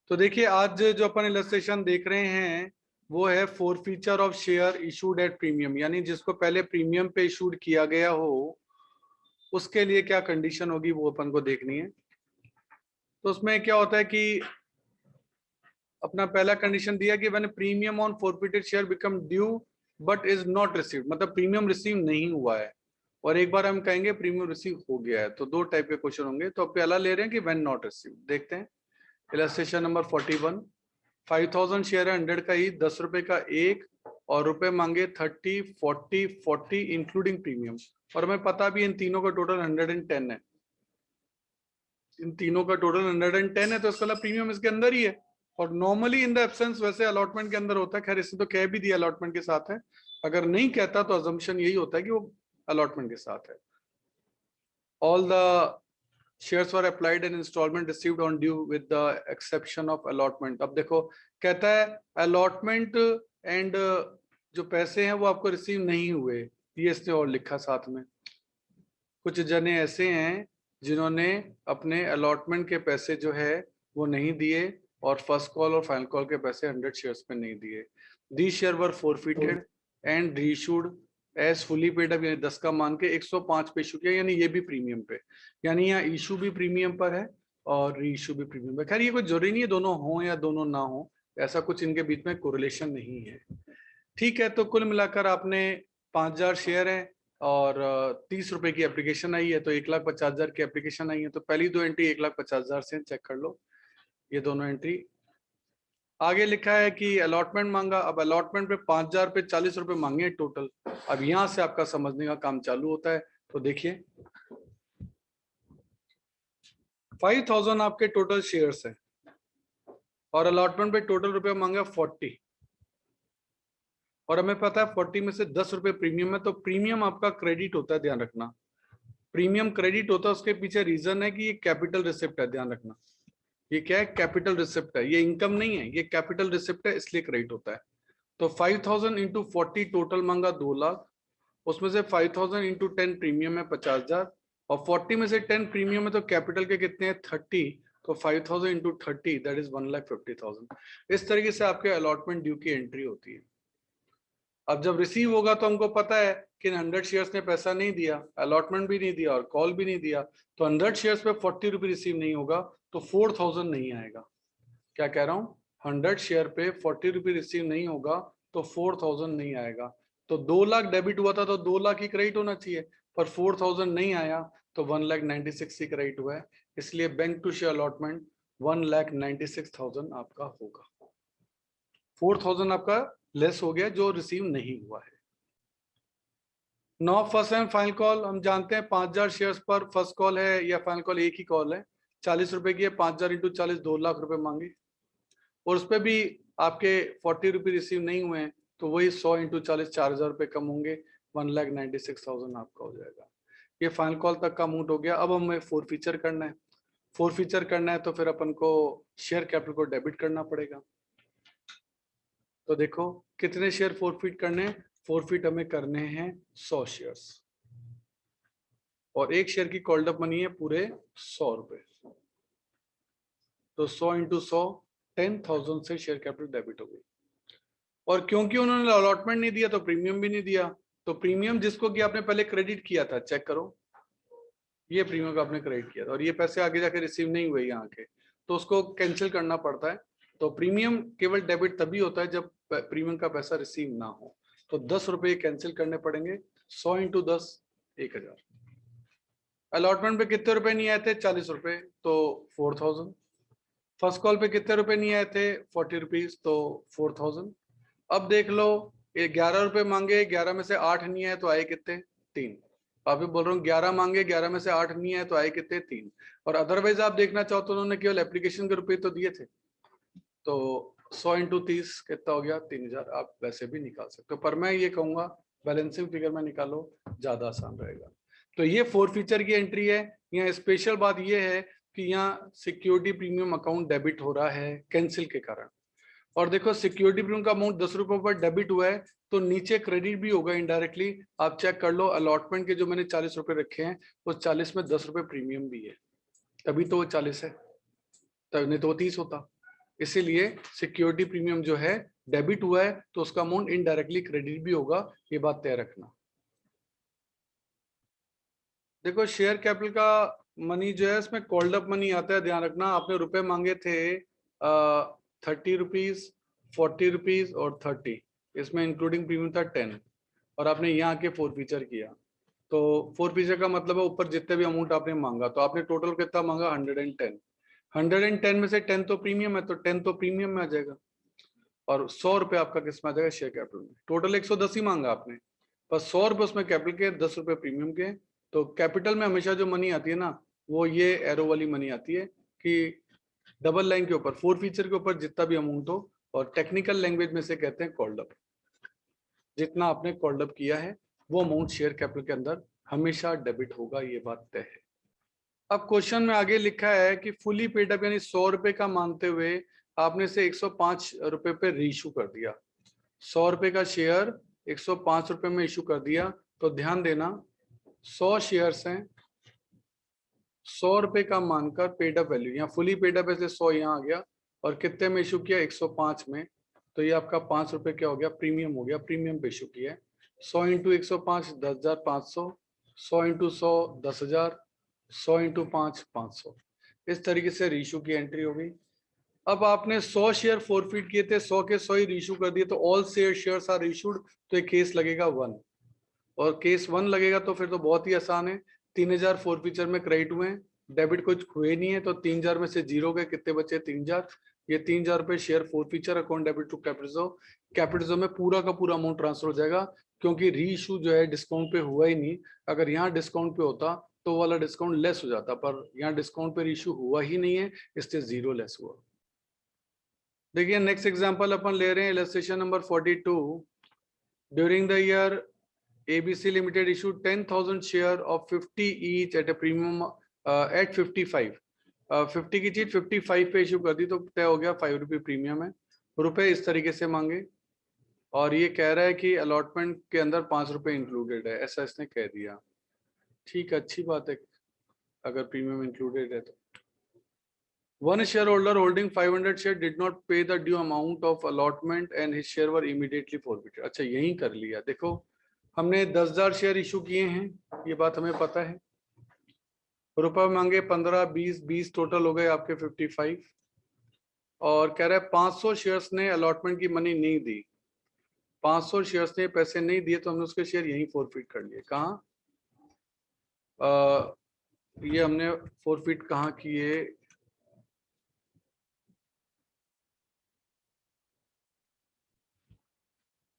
तो देखिए आज जो अपन इलस्ट्रेशन देख रहे हैं वो है forfeiture of share issued at premium, यानी जिसको पहले प्रीमियम पे इशूड किया गया हो उसके लिए क्या कंडीशन होगी वो अपन को देखनी है। तो उसमें क्या होता है कि अपना पहला कंडीशन दिया कि when premium on forfeited share become due but is not received, मतलब प्रीमियम रिसीव नहीं हुआ है और एक बार हम कहेंगे प्रीमियम रिसीव हो गया है। तो दो टाइप के क्वेश्चन होंगे। तो पहला ले रहे हैं कि व्हेन नॉट रिसीव। देखते हैं इलस्ट्रेशन नंबर 41। 5000 शेयर है 100 का ही, 10 रुपए का एक और रुपए मांगे 30 40 40 इंक्लूडिंग प्रीमियम। और हमें पता भी इन तीनों का टोटल 110 है, इन तीनों का टोटल 110 है, तो इसका मतलब प्रीमियम इसके अंदर ही है। और नॉर्मली इन द एब्सेंस वैसे अलॉटमेंट के अंदर होता है। खैर इसने तो कह भी दिया अलॉटमेंट के साथ है, अगर नहीं कहता तो अजम्पशन यही होता है कि वो अलॉटमेंट के साथ है। All the shares were applied and instalment received on due with the exception of allotment. अब देखो कहता है अलॉटमेंट एंड जो पैसे हैं वो आपको रिसीव नहीं हुए, ये इसने और लिखा साथ में। कुछ जने ऐसे हैं जिन्होंने अपने अलॉटमेंट के पैसे जो है वो नहीं दिए और फर्स्ट कॉल और फाइनल कॉल के पैसे 100 शेयर्स पे नहीं दिए। The share were forfeited and reissued as fully paid up, यानी 10 का मान के 105 पे इशू किया, यानी ये भी प्रीमियम पे, यानी यहाँ इशू भी प्रीमियम पर है और री इशू भी प्रीमियम पर। खैर ये कोई जरूरी नहीं है दोनों हो या दोनों ना हो, ऐसा कुछ इनके बीच में कोरिलेशन नहीं है। ठीक है, तो कुल मिलाकर आपने 5000 शेयर है और 30 रुपए की एप्लीकेशन आई है, तो 1,50,000 की एप्लीकेशन आई है। तो पहली दो एंट्री 1,50,000 से चेक कर लो, ये दोनों एंट्री। आगे लिखा है कि अलॉटमेंट मांगा। अब अलॉटमेंट पे 5000 पे 40 रुपए मांगे टोटल। अब यहां से आपका समझने का काम चालू होता है। तो देखिए 5000 आपके टोटल शेयर्स है और अलॉटमेंट पे टोटल रुपए मांगा 40, और हमें पता है 40 में से 10 रुपए प्रीमियम है, तो प्रीमियम आपका क्रेडिट होता है, ध्यान रखना। प्रीमियम क्रेडिट होता है, उसके पीछे रीजन है कि ये कैपिटल रिसिप्ट है, ध्यान रखना। ये क्या है? कैपिटल रिसिप्ट है, ये इनकम नहीं है, ये कैपिटल रिसिप्ट है, इसलिए क्रेडिट होता है। तो 5000 इंटू 40 टोटल मांगा 2 लाख, उसमें से 5000 इंटू 10 प्रीमियम है 50,000 और 40 में से 10 प्रीमियम है, तो कैपिटल के कितने हैं 30, तो 5000 इंटू 30 दैट इज 1,50,000। इस तरीके से आपके अलॉटमेंट ड्यू की एंट्री होती है। अब जब रिसीव होगा तो हमको पता है कि 100 शेयर्स ने पैसा नहीं दिया, अलॉटमेंट भी नहीं दिया और कॉल भी नहीं दिया, तो 100 शेयर्स पे 40 रुपये रिसीव नहीं होगा, तो 4000 नहीं आएगा। क्या कह रहा हूँ? 100 शेयर पे 40 रुपये रिसीव नहीं होगा तो 4000 नहीं आएगा। तो 2 लाख डेबिट हुआ था तो 2 लाख ही क्रेडिट होना चाहिए, पर 4000 नहीं आया तो 1,96,000 ही क्रेडिट हुआ है, इसलिए बैंक टू शेयर अलॉटमेंट 1,96,000 आपका होगा। 4000 आपका लेस हो गया जो रिसीव नहीं हुआ है। No first and final call, हम जानते हैं 5000 शेयर्स पर फर्स्ट कॉल है या फाइनल कॉल एक ही कॉल है, 40 रुपए की है, 5000 इंटू 40 2 लाख रुपए मांगे और उस पर भी आपके 40 रुपये रिसीव नहीं हुए हैं, तो वही 100 इंटू 40 4000 रुपये कम होंगे, 1,96,000 आपका हो जाएगा। ये फाइनल कॉल तक का अमाउंट हो गया। अब हमें फोर फीचर करना है। फोर फीचर करना है तो फिर अपन को शेयर कैपिटल को डेबिट करना पड़ेगा। तो देखो कितने शेयर फोरफिट करने हैं? फोरफिट हमें करने हैं 100 शेयर्स और एक शेयर की कॉल्ड अप मनी है पूरे 100 रुपए, तो 100 इंटू 100 10,000 से शेयर कैपिटल डेबिट हो गई। और क्योंकि उन्होंने अलॉटमेंट नहीं दिया तो प्रीमियम भी नहीं दिया, तो प्रीमियम जिसको कि आपने पहले क्रेडिट किया था, चेक करो, ये प्रीमियम का आपने क्रेडिट किया था और ये पैसे आगे जाके रिसीव नहीं हुए यहाँ के, तो उसको कैंसिल करना पड़ता है। तो प्रीमियम केवल डेबिट तभी होता है जब प्रीमियम का पैसा रिसीव ना हो। तो 10 रुपए कैंसिल करने पड़ेंगे, 100 इंटू 10 1000। अलॉटमेंट पे कितने रुपए नहीं आए थे? 40 रुपए, तो 4000। फर्स्ट कॉल पे कितने रुपए नहीं आए थे? 40 रुपीज, तो 4000। अब देख लो, 11 रुपए मांगे, 11 में से 8 नहीं आए तो आए कितने? 3। अभी बोल रहा हूँ 11 मांगे, 11 में से 8 नहीं आए तो आए कितने? 3। और अदरवाइज आप देखना चाहो तो उन्होंने केवल एप्लीकेशन के रुपए तो दिए थे, तो 100 इंटू 30 कितना हो गया? 3000। आप वैसे भी निकाल सकते हो, पर मैं ये कहूंगा बैलेंसिंग फिगर में निकालो, ज्यादा आसान रहेगा। तो ये फोर फीचर की एंट्री है। यहाँ स्पेशल बात ये है कि यहाँ सिक्योरिटी प्रीमियम अकाउंट डेबिट हो रहा है कैंसिल के कारण। और देखो सिक्योरिटी प्रीमियम का अमाउंट 10 रुपए पर डेबिट हुआ है, तो नीचे क्रेडिट भी होगा इनडायरेक्टली। आप चेक कर लो, अलॉटमेंट के जो मैंने 40 रुपए रखे हैं उस 40 में 10 रुपए प्रीमियम भी है, तभी तो वो 40 है, तब नहीं तो वो 30 होता। इसीलिए सिक्योरिटी प्रीमियम जो है डेबिट हुआ है तो उसका अमाउंट इनडायरेक्टली क्रेडिट भी होगा, ये बात तय रखना। देखो शेयर कैपिटल का मनी जो है इसमें कॉल्ड अप मनी आता है, ध्यान रखना। आपने रुपए मांगे थे 30 रुपीज, 40 रुपीज और 30, इसमें इंक्लूडिंग प्रीमियम था 10, और आपने यहाँ के फोर फीचर किया। तो फोर फीचर का मतलब है ऊपर जितने भी अमाउंट आपने मांगा, तो आपने टोटल कितना मांगा 110। 110 में से 10 तो प्रीमियम है, तो 10 तो प्रीमियम में आ जाएगा, और 100 रुपए आपका किस में आ जाएगा, शेयर कैपिटल में। टोटल 110 ही मांगा आपने, पर 100 रुपए उसमें कैपिटल के, 10 रुपए प्रीमियम के। तो कैपिटल में हमेशा जो मनी आती है ना, वो ये एरो वाली मनी आती है कि डबल लाइन के ऊपर फोर फीचर के ऊपर जितना भी अमाउंट हो, और टेक्निकल लैंग्वेज में से कहते हैं कॉल्ड अप। जितना आपने कॉल्ड अप किया है वो अमाउंट शेयर कैपिटल के अंदर हमेशा डेबिट होगा, ये बात तय है। अब क्वेश्चन में आगे लिखा है कि फुली पेड अप, यानी 100 रुपए का मानते हुए आपने से 105 रुपए पे रीइशू कर दिया। 100 रुपए का शेयर 105 रुपए में इशू कर दिया। तो ध्यान देना 100 शेयर्स हैं, 100 रुपए का मानकर पेड अप वैल्यू, यहाँ फुली पेड अप ऐसे 100 यहाँ आ गया, और कितने में इशू किया 105 में, तो ये आपका 5 रुपए क्या हो गया, प्रीमियम हो गया, प्रीमियम पे इशू किया है। 100 इंटू 105 10,500, 100 इंटू 100 10,000, 100 इंटू 5 500। इस तरीके से रीइशू की एंट्री हो गई। अब आपने 100 शेयर फोरफीट किए थे, 100 के 100 ही रीइशू कर दिए, तो ऑल शेयर्स आर इशूड, तो एक केस लगेगा 1, और केस 1 लगेगा तो फिर तो बहुत ही आसान है। 3000 फोरफीचर में क्रेडिट हुए हैं, डेबिट कुछ हुए नहीं है, तो 3000 में से जीरो गए, कितने बचे 3000। ये 3000 रुपए share forfeiture account debit to capital, capital में पूरा का पूरा अमाउंट ट्रांसफर हो जाएगा, क्योंकि री इशू जो है डिस्काउंट पे हुआ ही नहीं। अगर यहाँ डिस्काउंट पे होता तो वाला डिस्काउंट लेस हो जाता, पर यहाँ डिस्काउंट पे रीइशू हुआ ही नहीं है, इसलिए जीरो लेस हुआ। देखिए नेक्स्ट एग्जांपल अपन ले रहे हैं, illustration number 42। During the year ABC Limited issued 10,000 share of 50 each at a premium at 55. 50 की चीज 55 पे इशू कर दी, तो तय हो गया 5 रुपये प्रीमियम है। रुपए इस तरीके से मांगे, और ये कह रहा है कि अलॉटमेंट के अंदर 5 रुपए इंक्लूडेड है, ऐसा इसने कह दिया। ठीक, अच्छी बात है अगर प्रीमियम इंक्लूडेड है तो। One shareholder holding 500 share did not pay the due amount of allotment and his share were immediately forfeited. अच्छा यही कर लिया। देखो हमने 10,000 शेयर इशू किए हैं, ये बात हमें पता है। रुपए मांगे 15, 20 टोटल हो गए आपके 55, और कह रहा है 500 शेयर्स ने अलॉटमेंट की मनी नहीं दी, 500 शेयर्स ने पैसे नहीं दिए, तो हमने उसके शेयर यहीं फोरफिट कर लिए। कहाँ ये हमने फोरफिट कहाँ किए,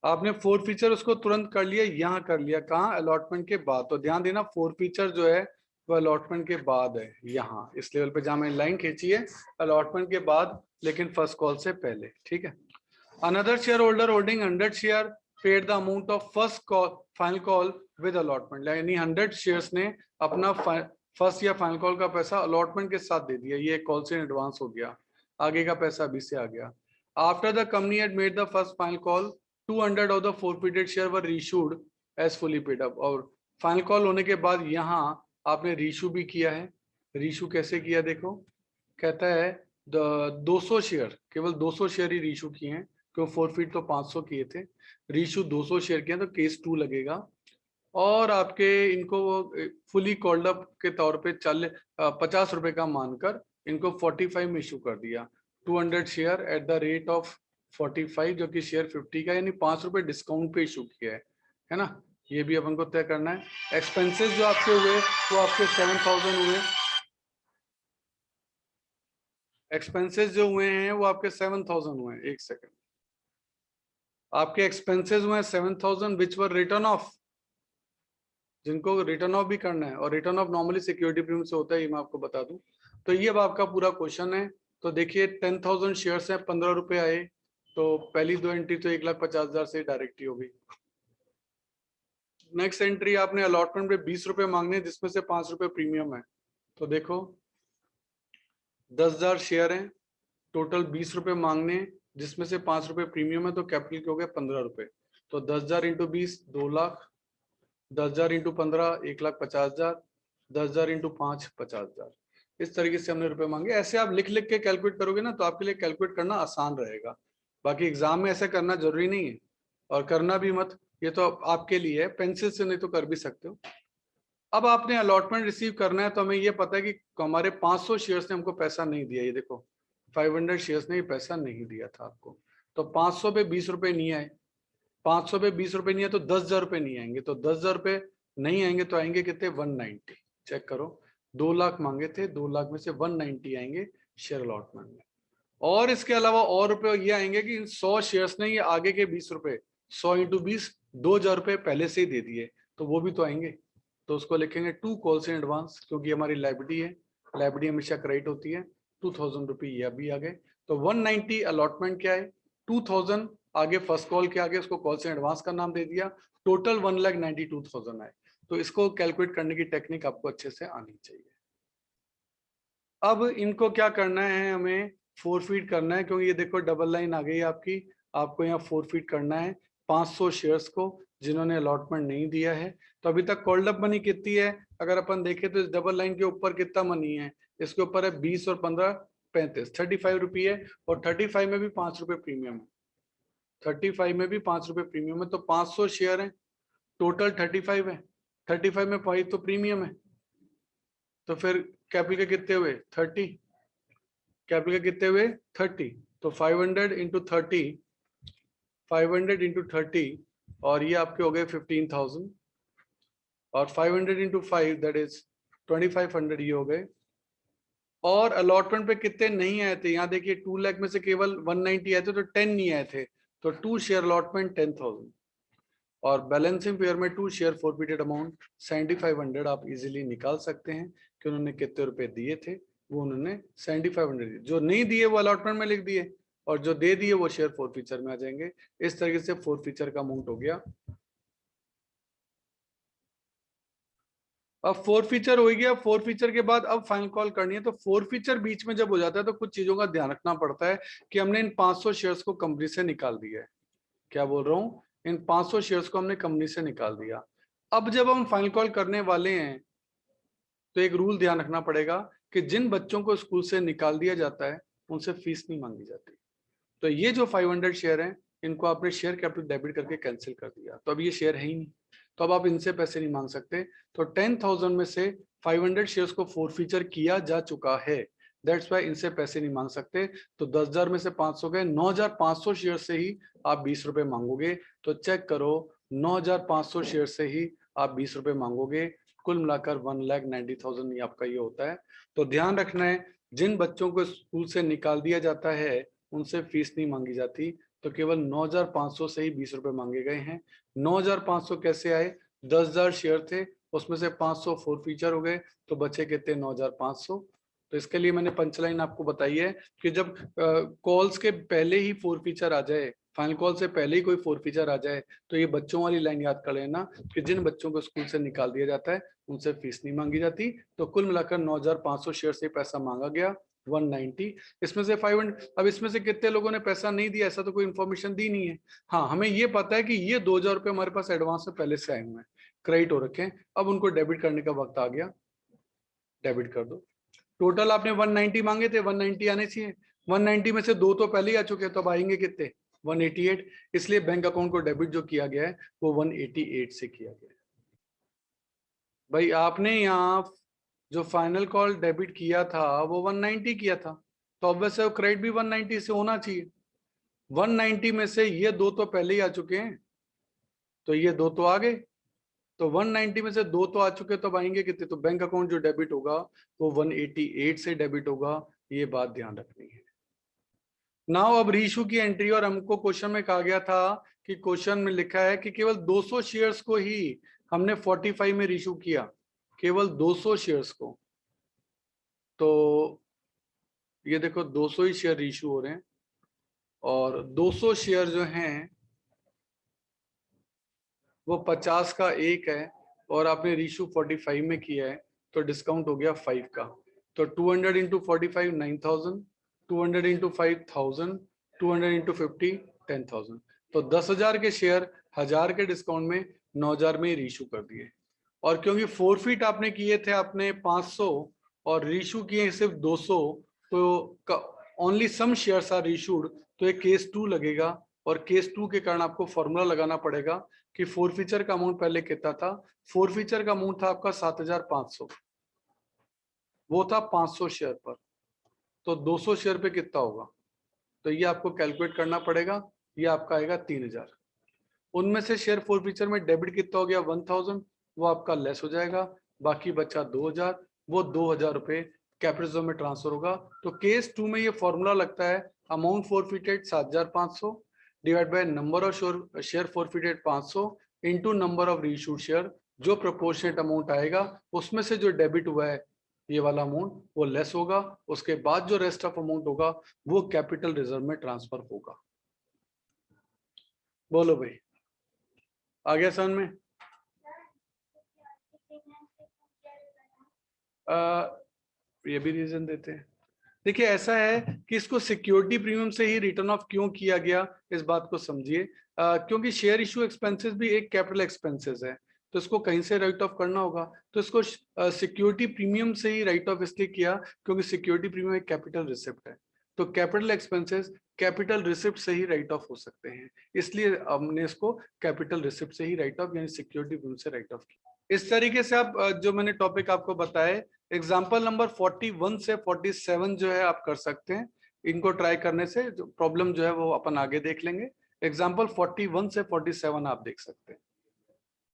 आपने फोर फीचर उसको तुरंत कर लिया, यहाँ कर लिया, कहाँ अलॉटमेंट के बाद। तो ध्यान देना फोर फीचर जो है वो अलॉटमेंट के बाद है, यहाँ इस लेवल पे जहाँ मैंने लाइन खींची है अलॉटमेंट के बाद, लेकिन फर्स्ट कॉल से पहले। ठीक है। Another share holder holding 100 share paid the amount of first call final call with allotment, यानी 100 शेयर्स ने अपना फर्स्ट या फाइनल कॉल का पैसा अलॉटमेंट के साथ दे दिया, ये कॉल से एडवांस हो गया, आगे का पैसा अभी से आ गया। After the company had made the first final call 200 of the forfeited share were reissued as fully paid up, और फाइनल कॉल होने के बाद यहाँ आपने रीशू भी किया है। रीशू कैसे किया देखो, कहता है 200 शेयर, केवल 200 शेयर ही रीशू किए हैं, क्यों फोरफिट तो 500 किए थे, रीशू 200 शेयर किए, तो केस 2 लगेगा। और आपके इनको फुली कॉल्ड अप के तौर पे 50 रुपए का मानकर इनको 45 में इशू कर दिया, 200 share at the rate of 45, जो कि शेयर 50 का, यानी 5 रुपए डिस्काउंट पे इशू किया है ना। ये भी अपन को तय करना है। एक्सपेंसेस जो आपके हुए वो आपके 7,000 हुए, एक्सपेंसेस जो हुए हैं वो आपके 7,000 हुए। एक सेकंड, आपके एक्सपेंसेस हुए 7,000 विच वर रिटर्न ऑफ, जिनको रिटर्न ऑफ भी करना है, और return of normally security premium से होता है, ये मैं आपको बता दूं। तो ये अब आपका पूरा क्वेश्चन है। तो देखिए 10,000 शेयर्स हैं, 15 रुपए आए, तो पहली दो एंट्री तो 1,50,000 से डायरेक्ट ही हो गई। नेक्स्ट एंट्री आपने अलॉटमेंट पे 20 रुपए मांगने, जिसमें से 5 रुपए प्रीमियम है। तो देखो 10,000 शेयर हैं, टोटल 20 रुपए मांगने, जिसमें से 5 रुपए प्रीमियम है, तो कैपिटल के हो गए 15 रुपए। तो 10,000 इंटू 20 2 लाख, 10,000 इंटू 15 1,50,000, 10,000 इंटू 5 50,000। इस तरीके से हमने रुपए मांगे। ऐसे आप लिख लिख के कैलकुलेट करोगे ना तो आपके लिए कैलकुलेट करना आसान रहेगा। बाकी एग्जाम में ऐसा करना जरूरी नहीं है और करना भी मत, ये तो आपके लिए है, पेंसिल से नहीं तो कर भी सकते हो। अब आपने अलॉटमेंट रिसीव करना है तो हमें ये पता है कि हमारे 500 शेयर्स ने हमको पैसा नहीं दिया। ये देखो 500 शेयर्स ने ये पैसा नहीं दिया था आपको, तो 500 पे 20 रुपए नहीं आए। 500 पे 20 रुपए नहीं है तो 10,000 रुपए नहीं आएंगे, तो 10,000 रुपए नहीं आएंगे तो आएंगे कितने, 190। चेक करो, 2 लाख मांगे थे, 2 लाख में से 190 आएंगे शेयर अलॉटमेंट में। और इसके अलावा और रुपए ये आएंगे कि 100 शेयर्स ने ये आगे के 20 रुपए, 100 इंटू 20, 2,000 रुपए पहले से ही दे दिए, तो वो भी तो आएंगे। तो उसको लिखेंगे 2 कॉल्स इन एडवांस, क्योंकि हमारी लायबिलिटी है, लायबिलिटी हमेशा क्रेडिट होती है। 2,000 रुपये ये अभी आ गए, तो 190 अलॉटमेंट क्या है, 2,000 आगे फर्स्ट कॉल के आगे उसको कॉल से एडवांस का नाम दे दिया, टोटल 1,92,000 आए। तो इसको कैलकुलेट करने की टेक्निक आपको अच्छे से आनी चाहिए। अब इनको क्या करना है, हमें फोरफीट करना है, क्योंकि ये देखो डबल लाइन आ गई आपकी, आपको यहाँ फोरफीट करना है 500 शेयर्स को जिन्होंने अलॉटमेंट नहीं दिया है। तो अभी तक कॉल्ड अप मनी कितनी है, अगर अपन देखें तो इस डबल लाइन के ऊपर कितना मनी है, इसके ऊपर है 20 और 15 35, 35 रुपये है, और 35 में भी 5 रुपए प्रीमियम है। 35 में भी 5 रुपए प्रीमियम है, तो 500 शेयर है, टोटल 35 है, 35 में 5 तो प्रीमियम है, तो फिर कैपिटल के कितने हुए 30, कैपिटल के कितने हुए 30, तो 500 इंटू 30, 500 इंटू 30, और ये आपके हो गए 15,000, और 500 इंटू 5 दैट इज 2,500 ये हो गए। और अलॉटमेंट पे कितने नहीं आए थे, यहाँ देखिए 2 लाख में से केवल 190 आए थे, तो 10 नहीं आए थे, तो 2 शेयर अलॉटमेंट 10,000, और बैलेंसिंग पेयर में 2 शेयर फॉरफिटेड अमाउंट 7,500 आप इजीली निकाल सकते हैं कि उन्होंने कितने रुपए दिए थे, वो उन्होंने 7,500 दिए, जो नहीं दिए वो अलॉटमेंट में लिख दिए, और जो दे दिए वो शेयर फॉरफीचर में आ जाएंगे। इस तरीके से फॉरफीचर का अमाउंट हो गया। अब फॉरफीचर हो गया, फॉरफीचर के बाद अब फाइनल कॉल करनी है। तो फॉरफीचर बीच में जब हो जाता है तो कुछ चीजों का ध्यान रखना पड़ता है कि हमने इन 500 शेयर्स को कंपनी से निकाल दिया है, क्या बोल रहा हूँ, इन 500 शेयर्स को हमने कंपनी से निकाल दिया। अब जब हम फाइनल कॉल करने वाले हैं तो एक रूल ध्यान रखना पड़ेगा कि जिन बच्चों को स्कूल से निकाल दिया जाता है उनसे फीस नहीं मांगी जाती। तो ये जो 500 शेयर हैं इनको आपने शेयर कैपिटल डेबिट करके कैंसिल कर दिया, तो अब ये शेयर है ही नहीं, तो अब आप इनसे पैसे नहीं मांग सकते। तो 10,000 में से 500 शेयर्स को फॉरफीचर किया जा चुका है, दैट्स वाई इनसे पैसे नहीं मांग सकते। तो 10,000 में से 500 गए, 9,500 शेयर से ही आप 20 रुपए मांगोगे। तो चेक करो, 9,500 शेयर से ही आप 20 रुपए मांगोगे, कुल मिलाकर 1,90,000 ही आपका ये होता है। तो ध्यान रखना है, जिन बच्चों को स्कूल से निकाल दिया जाता है उनसे फीस नहीं मांगी जाती, तो केवल 9,500 से ही 20 रुपए मांगे गए हैं। 9,500 कैसे आए, 10,000 शेयर थे, उसमें से 500 फॉरफीचर हो गए, तो बचे कितने 9,500। तो इसके लिए मैंने पंचलाइन आपको बताई है कि जब कॉल्स के पहले ही फॉरफीचर आ जाए, फाइनल कॉल से पहले ही कोई फॉरफीचर आ जाए, तो ये बच्चों वाली लाइन याद कर लेना कि जिन बच्चों को स्कूल से निकाल दिया जाता है उनसे फीस नहीं मांगी जाती। तो कुल मिलाकर 9,500 शेयर से पैसा मांगा गया 190, इसमें से 500। अब इसमें से कितने लोगों ने पैसा नहीं दिया, ऐसा तो कोई इन्फॉर्मेशन दी नहीं है। हाँ, हमें ये पता है कि ये 2,000 रुपये हमारे पास एडवांस में पहले से आए हुए हैं, क्रेडिट हो रखे हैं, अब उनको डेबिट करने का वक्त आ गया, डेबिट कर दो। टोटल आपने 190 मांगे थे, 190 आने चाहिए, 190 में से 2 तो पहले ही आ चुके हैं, तो अब आएंगे कितने 188, इसलिए बैंक अकाउंट को डेबिट जो किया गया है वो 188 से किया गया है। भाई आपने यहाँ जो फाइनल कॉल डेबिट किया था वो 190 किया था, तो अब वैसे क्रेडिट भी 190 से होना चाहिए। 190 में से ये 2 तो पहले ही आ चुके हैं, तो ये 2 तो आ गए, तो 190 में से 2 तो आ चुके, तो अब आएंगे कितने, तो बैंक अकाउंट जो डेबिट होगा वो 188 से डेबिट होगा, ये बात ध्यान रखनी है। नाउ अब रीइशू की एंट्री, और हमको क्वेश्चन में कहा गया था कि क्वेश्चन में लिखा है कि केवल 200 शेयर्स को ही हमने 45 में रीइशू किया, केवल 200 शेयर्स को। तो ये देखो 200 ही शेयर रीइशू हो रहे हैं, और 200 शेयर जो हैं वो 50 का एक है, और आपने रीइशू 45 में किया है, तो डिस्काउंट हो गया 5 का। तो 200 इंटू 45 9,000, 200 इंटू 5,000, 200 इंटू 50 10,000। तो 10,000 के शेयर 1,000 के डिस्काउंट में 9,000 में रीइशू कर दिए। और क्योंकि फोरफीट आपने किए थे आपने 500, और रीशू किए सिर्फ 200, तो only some shares are issued, तो एक केस 2 लगेगा। और केस 2 के कारण आपको फॉर्मूला लगाना पड़ेगा कि फोरफीचर का अमाउंट पहले कितना था। फोरफीचर का अमाउंट था आपका 7,500, वो था 500 शेयर पर, तो 200 शेयर पे कितना होगा, तो ये आपको कैलकुलेट करना पड़ेगा। ये आपका आएगा 3,000। उनमें से शेयर फोरफीचर में डेबिट कितना हो गया 1,000, वो आपका लेस हो जाएगा, बाकी बचा 2,000, वो 2,000 रुपए कैपिटल रिजर्व में ट्रांसफर होगा। तो केस 2 में ये फॉर्मूला लगता है, amount forfeited 7,500 divide by number of share forfeited 500 into number of reissued share. जो प्रोपोर्शनेट अमाउंट आएगा उसमें से जो डेबिट हुआ है ये वाला अमाउंट वो लेस होगा, उसके बाद जो रेस्ट ऑफ अमाउंट होगा वो कैपिटल रिजर्व में ट्रांसफर होगा। बोलो भाई, आ गया समझ में? ये भी रीजन देते हैं। देखिए ऐसा है कि इसको सिक्योरिटी प्रीमियम से ही रिटर्न ऑफ क्यों किया गया, इस बात को समझिए। क्योंकि शेयर इशू एक्सपेंसेस भी एक कैपिटल एक्सपेंसेस है, तो इसको कहीं से राइट ऑफ करना होगा, तो इसको सिक्योरिटी प्रीमियम से ही राइट ऑफ इसलिए किया क्योंकि सिक्योरिटी प्रीमियम एक कैपिटल रिसिप्ट है, तो कैपिटल एक्सपेंसेस कैपिटल रिसिप्ट से ही राइट ऑफ हो सकते हैं, इसलिए हमने इसको कैपिटल रिसिप्ट से ही राइट ऑफ यानी सिक्योरिटी प्रीमियम से राइट ऑफ किया। इस तरीके से आप जो मैंने टॉपिक आपको बताए, एग्जाम्पल नंबर 41 से 47 जो है आप कर सकते हैं। इनको ट्राई करने से जो प्रॉब्लम जो है वो अपन आगे देख लेंगे। एग्जाम्पल 41 से 47 आप देख सकते हैं।